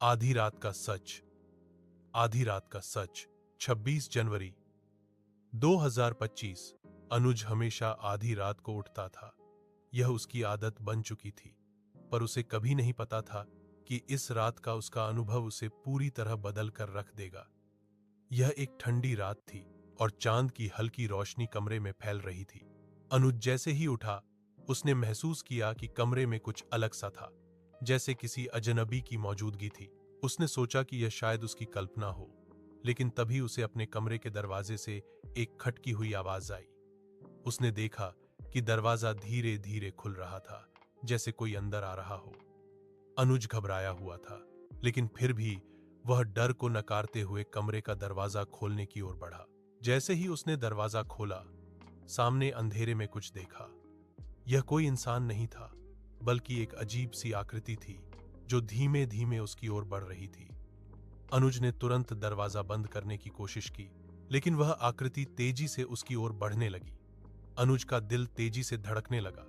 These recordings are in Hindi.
आधी रात का सच। आधी रात का सच। 26 जनवरी 2025। अनुज हमेशा आधी रात को उठता था। यह उसकी आदत बन चुकी थी, पर उसे कभी नहीं पता था कि इस रात का उसका अनुभव उसे पूरी तरह बदल कर रख देगा। यह एक ठंडी रात थी और चांद की हल्की रोशनी कमरे में फैल रही थी। अनुज जैसे ही उठा, उसने महसूस किया कि कमरे में कुछ अलग सा था, जैसे किसी अजनबी की मौजूदगी थी। उसने सोचा कि यह शायद उसकी कल्पना हो, लेकिन तभी उसे अपने कमरे के दरवाजे से एक खटकी हुई आवाज आई। उसने देखा कि दरवाजा धीरे धीरे खुल रहा था, जैसे कोई अंदर आ रहा हो। अनुज घबराया हुआ था, लेकिन फिर भी वह डर को नकारते हुए कमरे का दरवाजा खोलने की ओर बढ़ा। जैसे ही उसने दरवाजा खोला, सामने अंधेरे में कुछ देखा। यह कोई इंसान नहीं था, बल्कि एक अजीब सी आकृति थी जो धीमे धीमे उसकी ओर बढ़ रही थी। अनुज ने तुरंत दरवाजा बंद करने की कोशिश की, लेकिन वह आकृति तेजी से उसकी ओर बढ़ने लगी। अनुज का दिल तेजी से धड़कने लगा।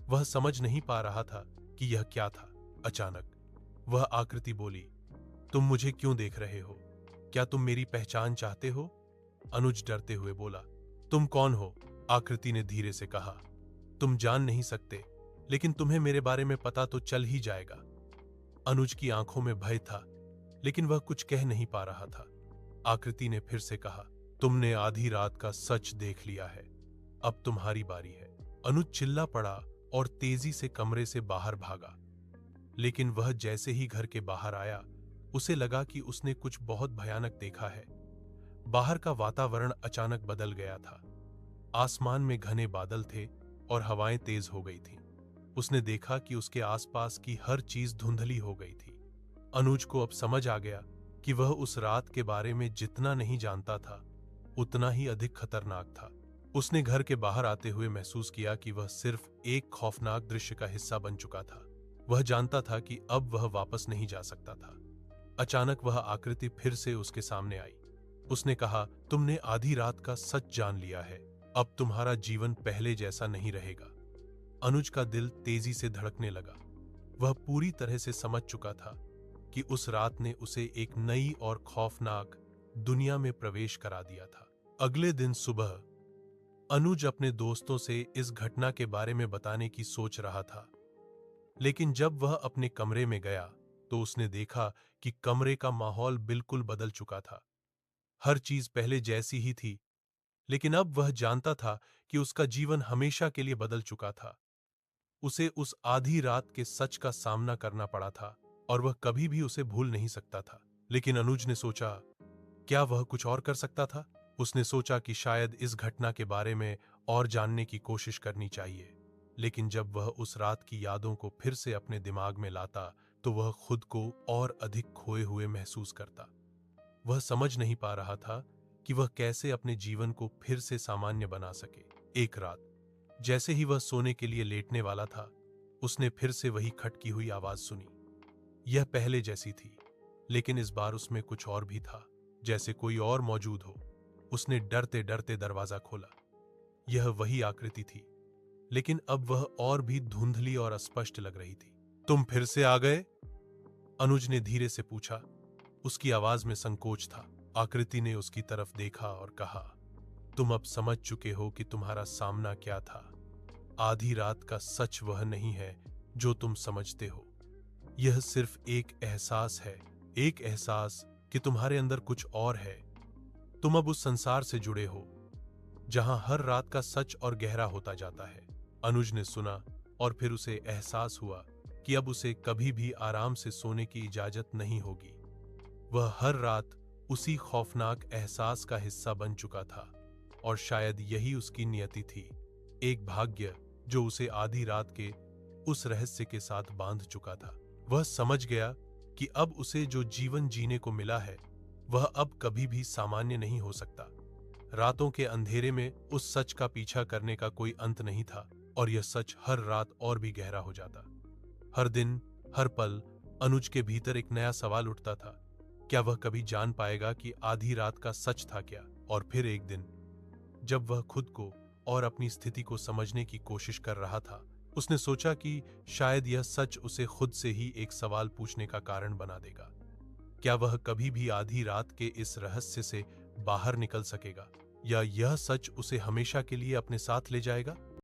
वह समझ नहीं पा रहा था कि यह क्या था। अचानक वह आकृति बोली, तुम मुझे क्यों देख रहे हो? क्या तुम मेरी पहचान चाहते हो? अनुज डरते हुए बोला, तुम कौन हो? आकृति ने धीरे से कहा, तुम जान नहीं सकते, लेकिन तुम्हें मेरे बारे में पता तो चल ही जाएगा। अनुज की आंखों में भय था, लेकिन वह कुछ कह नहीं पा रहा था। आकृति ने फिर से कहा, तुमने आधी रात का सच देख लिया है, अब तुम्हारी बारी है। अनुज चिल्ला पड़ा और तेजी से कमरे से बाहर भागा। लेकिन वह जैसे ही घर के बाहर आया, उसे लगा कि उसने कुछ बहुत भयानक देखा है। बाहर का वातावरण अचानक बदल गया था। आसमान में घने बादल थे और हवाएं तेज हो गई थीं। उसने देखा कि उसके आसपास की हर चीज धुंधली हो गई थी। अनुज को अब समझ आ गया कि वह उस रात के बारे में जितना नहीं जानता था, उतना ही अधिक खतरनाक था। उसने घर के बाहर आते हुए महसूस किया कि वह सिर्फ एक खौफनाक दृश्य का हिस्सा बन चुका था। वह जानता था कि अब वह वापस नहीं जा सकता था। अचानक वह आकृति फिर से उसके सामने आई। उसने कहा, तुमने आधी रात का सच जान लिया है, अब तुम्हारा जीवन पहले जैसा नहीं रहेगा। अनुज का दिल तेजी से धड़कने लगा। वह पूरी तरह से समझ चुका था कि उस रात ने उसे एक नई और खौफनाक दुनिया में प्रवेश करा दिया था। अगले दिन सुबह अनुज अपने दोस्तों से इस घटना के बारे में बताने की सोच रहा था, लेकिन जब वह अपने कमरे में गया तो उसने देखा कि कमरे का माहौल बिल्कुल बदल चुका था। हर चीज पहले जैसी ही थी, लेकिन अब वह जानता था कि उसका जीवन हमेशा के लिए बदल चुका था। उसे उस आधी रात के सच का सामना करना पड़ा था और वह कभी भी उसे भूल नहीं सकता था। लेकिन अनुज ने सोचा, क्या वह कुछ और कर सकता था? उसने सोचा कि शायद इस घटना के बारे में और जानने की कोशिश करनी चाहिए। लेकिन जब वह उस रात की यादों को फिर से अपने दिमाग में लाता, तो वह खुद को और अधिक खोए हुए महसूस करता। वह समझ नहीं पा रहा था कि वह कैसे अपने जीवन को फिर से सामान्य बना सके। एक रात जैसे ही वह सोने के लिए लेटने वाला था, उसने फिर से वही खटकी हुई आवाज सुनी। यह पहले जैसी थी, लेकिन इस बार उसमें कुछ और भी था, जैसे कोई और मौजूद हो। उसने डरते डरते दरवाजा खोला। यह वही आकृति थी, लेकिन अब वह और भी धुंधली और अस्पष्ट लग रही थी। तुम फिर से आ गए? अनुज ने धीरे से पूछा। उसकी आवाज में संकोच था। आकृति ने उसकी तरफ देखा और कहा, तुम अब समझ चुके हो कि तुम्हारा सामना क्या था। आधी रात का सच वह नहीं है जो तुम समझते हो। यह सिर्फ एक एहसास है, एक एहसास कि तुम्हारे अंदर कुछ और है। तुम अब उस संसार से जुड़े हो जहां हर रात का सच और गहरा होता जाता है। अनुज ने सुना और फिर उसे एहसास हुआ कि अब उसे कभी भी आराम से सोने की इजाजत नहीं होगी। वह हर रात उसी खौफनाक एहसास का हिस्सा बन चुका था और शायद यही उसकी नियति थी, एक भाग्य जो उसे आधी रात के उस रहस्य के साथ बांध चुका था। वह समझ गया कि अब उसे जो जीवन जीने को मिला है, वह अब कभी भी सामान्य नहीं हो सकता। रातों के अंधेरे में उस सच का पीछा करने का कोई अंत नहीं था और यह सच हर रात और भी गहरा हो जाता। हर दिन, हर पल अनुज के भीतर एक नया सवाल उठता था। क्या वह कभी जान पाएगा कि आधी रात का सच था क्या? और फिर एक दिन, जब वह खुद को और अपनी स्थिति को समझने की कोशिश कर रहा था, उसने सोचा कि शायद यह सच उसे खुद से ही एक सवाल पूछने का कारण बना देगा। क्या वह कभी भी आधी रात के इस रहस्य से बाहर निकल सकेगा, या यह सच उसे हमेशा के लिए अपने साथ ले जाएगा?